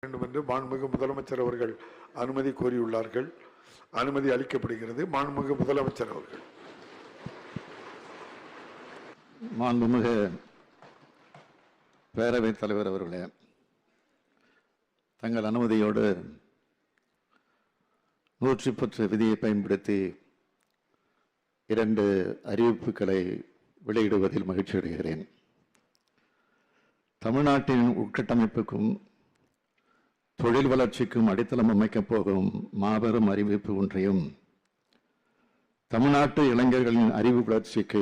வேண்டும் என்று மாண்புமிகு முதலமைச்சர் அவர்கள் அனுமதி கோரியுள்ளார்கள். அனுமதி அளிக்கப்படுகிறது. மாண்புமிகு முதலமைச்சர் அவர்கள். மாண்புமிகு பேரவைத் தலைவர் அவர்களே, தங்கள் அனுமதியோடு 110 விதியை பயன்படுத்தி 2 அறிவிப்புகளை வெளியிடுவதில் மகிழ்ச்சி அடைகிறேன். தமிழ்நாட்டின் உட்கட்டமைப்புக்கும் தொழில் வளர்ச்சிக்கும் அடித்தளம் அமைக்கப் போகும் மாபெரும் அறிவிப்பு ஒன்றையும், தமிழ்நாட்டு இளைஞர்களின் அறிவு வளர்ச்சிக்கு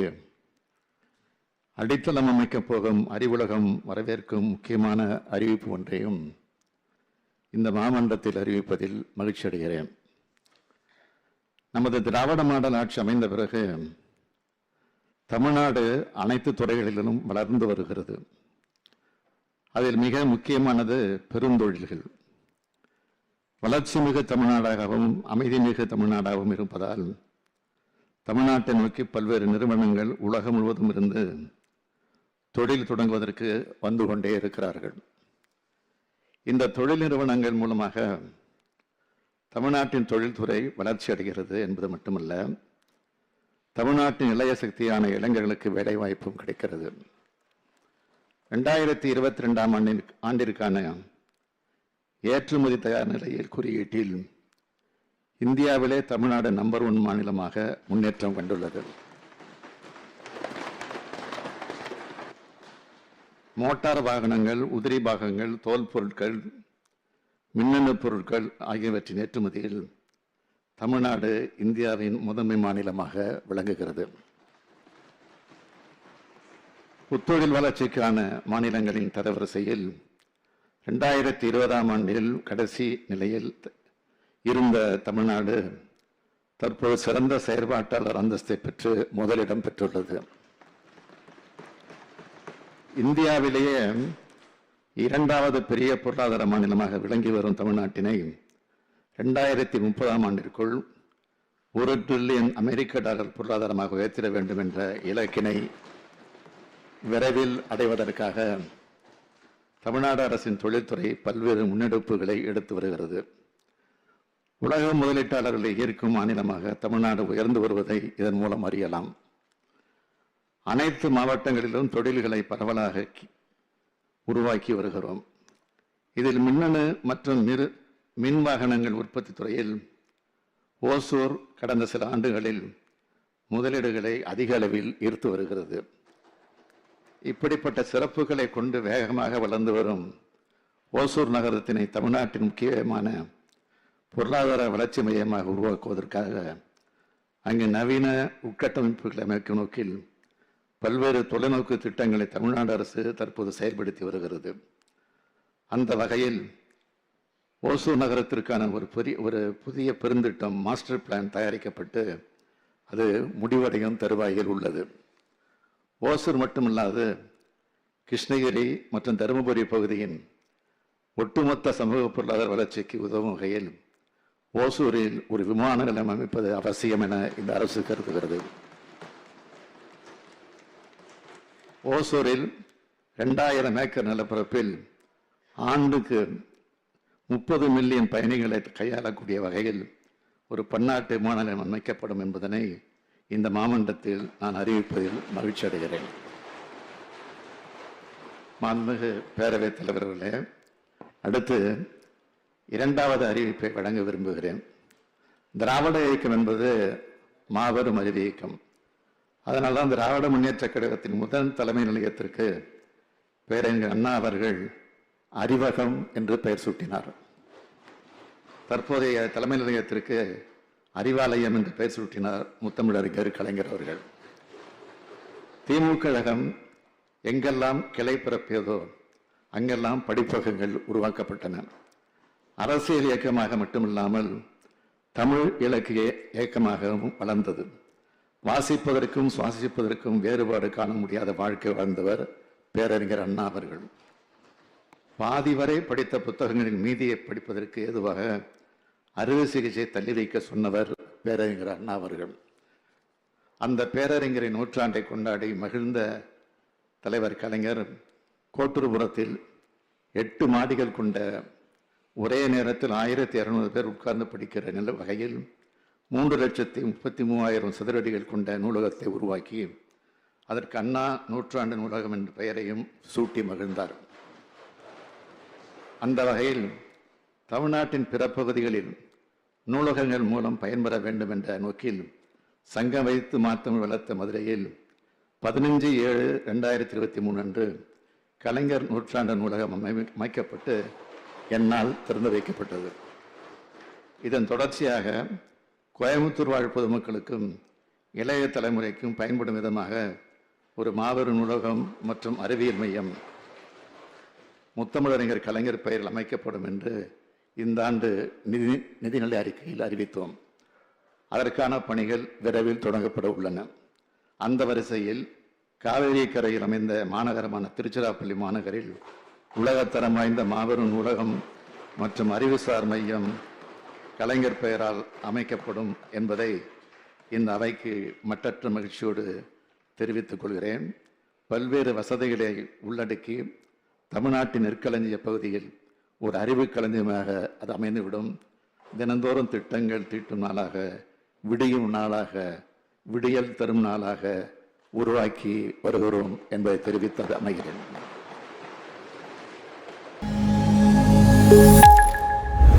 அடித்தளம் அமைக்கப் போகும் அறிவுலகம் வரவேற்கும் முக்கியமான அறிவிப்பு ஒன்றையும் இந்த மாமன்றத்தில் அறிவிப்பதில் மகிழ்ச்சி அடைகிறேன். நமது திராவிட மாடல் ஆட்சி அமைந்த பிறகு தமிழ்நாடு அனைத்து துறைகளிலும் வளர்ந்து வருகிறது. அதில் மிக முக்கியமானது பெருந்தொழில்கள். வளர்ச்சி மிகு தமிழ்நாடாகவும் அமைதி மிகு தமிழ்நாடாகவும் இருப்பதால் தமிழ்நாட்டை நோக்கி பல்வேறு நிறுவனங்கள் உலகம் முழுவதும் இருந்து தொழில் தொடங்குவதற்கு வந்து கொண்டே இருக்கிறார்கள். இந்த தொழில் நிறுவனங்கள் மூலமாக தமிழ்நாட்டின் தொழில்துறை வளர்ச்சி அடைகிறது என்பது மட்டுமல்ல, தமிழ்நாட்டின் இளைய சக்தியான இளைஞர்களுக்கு வேலைவாய்ப்பும் கிடைக்கிறது. 2022 ஆண்டிற்கான ஏற்றுமதி தயார் நிலையில் குறியீட்டில் இந்தியாவிலே தமிழ்நாடு நம்பர் 1 மாநிலமாக முன்னேற்றம் கண்டுள்ளது. மோட்டார் வாகனங்கள், உதிரி பாகங்கள், தோல் பொருட்கள், மின்னணு பொருட்கள் ஆகியவற்றின் ஏற்றுமதியில் தமிழ்நாடு இந்தியாவின் முதன்மை மாநிலமாக விளங்குகிறது. புத்தொழில் வளர்ச்சிக்கான மாநிலங்களின் தரவரிசையில் 2020 ஆண்டில் கடைசி நிலையில் இருந்த தமிழ்நாடு தற்போது சிறந்த செயற்பாட்டாளர் அந்தஸ்தை பெற்று முதலிடம் பெற்றுள்ளது. இந்தியாவிலேயே 2வது பெரிய பொருளாதார மாநிலமாக விளங்கி வரும் தமிழ்நாட்டினை 2030 ஆண்டிற்குள் $1 டிரில்லியன் அமெரிக்க பொருளாதாரமாக உயர்த்திட வேண்டும் என்ற இலக்கினை விரைவில் அடைவதற்காக தமிழ்நாடு அரசின் தொழில்துறை பல்வேறு முன்னெடுப்புகளை எடுத்து வருகிறது. உலக முதலீட்டாளர்களை ஈர்க்கும் மாநிலமாக தமிழ்நாடு உயர்ந்து வருவதை இதன் மூலம் அறியலாம். அனைத்து மாவட்டங்களிலும் தொழில்களை பரவலாக உருவாக்கி வருகிறோம். இதில் மின்னணு மற்றும் மின் வாகனங்கள் உற்பத்தி துறையில் ஓசூர் கடந்த சில ஆண்டுகளில் முதலீடுகளை அதிக அளவில் ஈர்த்து வருகிறது. இப்படிப்பட்ட சிறப்புகளை கொண்டு வேகமாக வளர்ந்து வரும் ஓசூர் நகரத்தினை தமிழ்நாட்டின் முக்கியமான பொருளாதார வளர்ச்சி மையமாக உருவாக்குவதற்காக அங்கு நவீன உட்கட்டமைப்புகளை அமைக்கும் நோக்கில் பல்வேறு தொலைநோக்கு திட்டங்களை தமிழ்நாடு அரசு தற்போது செயல்படுத்தி வருகிறது. அந்த வகையில் ஓசூர் நகரத்திற்கான ஒரு புதிய பெருந்திட்டம் மாஸ்டர் பிளான் தயாரிக்கப்பட்டு அது முடிவடையும் தருவாயில் உள்ளது. ஓசூர் மட்டுமல்லாது கிருஷ்ணகிரி மற்றும் தருமபுரி பகுதியின் ஒட்டுமொத்த சமூக பொருளாதார வளர்ச்சிக்கு உதவும் வகையில் ஓசூரில் ஒரு விமான நிலையம் அமைப்பது அவசியம் என இந்த அரசு கருதுகிறது. ஓசூரில் 2000 ஏக்கர் நிலப்பரப்பில் ஆண்டுக்கு 30 மில்லியன் பயணிகளை கையாளக்கூடிய வகையில் ஒரு பன்னாட்டு விமான நிலையம் அமைக்கப்படும் என்பதனை இந்த மாமன்றத்தில் நான் அறிவிப்பதில் மகிழ்ச்சி அடைகிறேன். மாண்புமிகு பேரவைத் தலைவர்களே, அடுத்து 2வது அறிவிப்பை வழங்க விரும்புகிறேன். திராவிட இயக்கம் என்பது மாபெரும் அறிவு இயக்கம். அதனால்தான் திராவிட முன்னேற்ற கழகத்தின் முதல் தலைமை நிலையத்திற்கு பேரறிஞர் அண்ணா அவர்கள் அறிவகம் என்று பெயர் சூட்டினார். தற்போதைய தலைமை நிலையத்திற்கு அறிவாலயம் என்று பெயர் சூட்டினார் முத்தமிழறிஞர் கலைஞர் அவர்கள். திமுக கழகம் எங்கெல்லாம் கிளை பிறப்பியதோ அங்கெல்லாம் படிப்பகங்கள் உருவாக்கப்பட்டன. அரசியல் இயக்கமாக மட்டுமில்லாமல் தமிழ் இலக்கிய இயக்கமாகவும் வளர்ந்தது. வாசிப்பதற்கும் சுவாசிப்பதற்கும் வேறுபாடு காண முடியாத வாழ்க்கை வாழ்ந்தவர் பேரறிஞர் அண்ணா அவர்கள். பாதி வரை படித்த புத்தகங்களின் மீதியை படிப்பதற்கு ஏதுவாக அறுவை சிகிச்சை தள்ளி வைக்க சொன்னவர் பேரறிஞர் அண்ணா அவர்கள். அந்த பேரறிஞரின் நூற்றாண்டை கொண்டாடி மகிழ்ந்த தலைவர் கலைஞர் கோட்டூர்புரத்தில் 8 மாடிகள் கொண்ட ஒரே நேரத்தில் 1200 பேர் உட்கார்ந்து படிக்கிற நில வகையில் 3,33,000 சதுரடிகள் கொண்ட நூலகத்தை உருவாக்கி அதற்கு அண்ணா நூற்றாண்டு நூலகம் என்ற பெயரையும் சூட்டி மகிழ்ந்தார். அந்த வகையில் தமிழ்நாட்டின் பிற பகுதிகளில் நூலகங்கள் மூலம் பயன்பெற வேண்டும் என்ற நோக்கில் சங்கம் வைத்து மாற்றம் வளர்த்த மதுரையில் 15/7/2023 அன்று கலைஞர் நூற்றாண்டு நூலகம் அமைக்கப்பட்டு என்னால் திறந்து வைக்கப்பட்டது. இதன் தொடர்ச்சியாக கோயம்புத்தூர் வாழ் பொதுமக்களுக்கும் இளைய தலைமுறைக்கும் பயன்படும் விதமாக ஒரு மாபெரும் நூலகம் மற்றும் அறிவியல் மையம் முத்தமிழறிஞர் கலைஞர் பெயரில் அமைக்கப்படும் என்று இந்த ஆண்டு நிதிநிலை அறிக்கையில் அறிவித்தோம். அதற்கான பணிகள் விரைவில் தொடங்கப்பட உள்ளன. அந்த வரிசையில் காவேரி கரையில் அமைந்த மாநகரமான திருச்சிராப்பள்ளி மாநகரில் உலகத்தரம் வாய்ந்த மாபெரும் நூலகம் மற்றும் அறிவுசார் மையம் கலைஞர் பெயரால் அமைக்கப்படும் என்பதை இந்த அவைக்கு மட்டற்ற மகிழ்ச்சியோடு தெரிவித்துக் கொள்கிறேன். பல்வேறு வசதிகளை உள்ளடக்கி தமிழ்நாட்டின் நெற்களஞ்சிய பகுதியில் ஒரு அறிவு களஞ்சியமாக அது அமைந்துவிடும். தினந்தோறும் திட்டங்கள் தீட்டும் நாளாக, விடியும் நாளாக, விடியல் தரும் நாளாக உருவாக்கி வருகிறோம் என்பதை தெரிவித்து அமைகிறேன்.